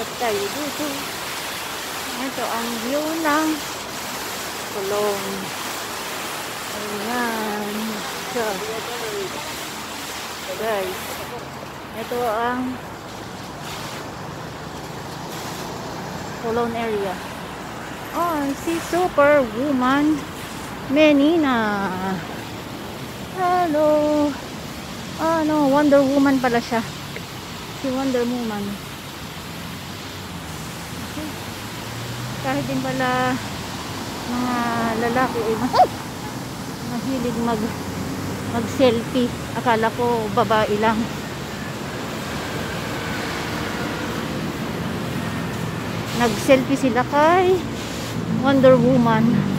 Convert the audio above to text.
Lipat tayo dito. Ito ang view ng Cologne. Ayan. So, guys, ito ang Cologne area. Oh, si Superwoman Menina. Hello. No, Wonder Woman pala siya. Si Wonder Woman. Okay. Kahit din pala mga lalaki ay mahilig mag-selfie. Akala ko babae lang. Nag-selfie sila kay Wonder Woman.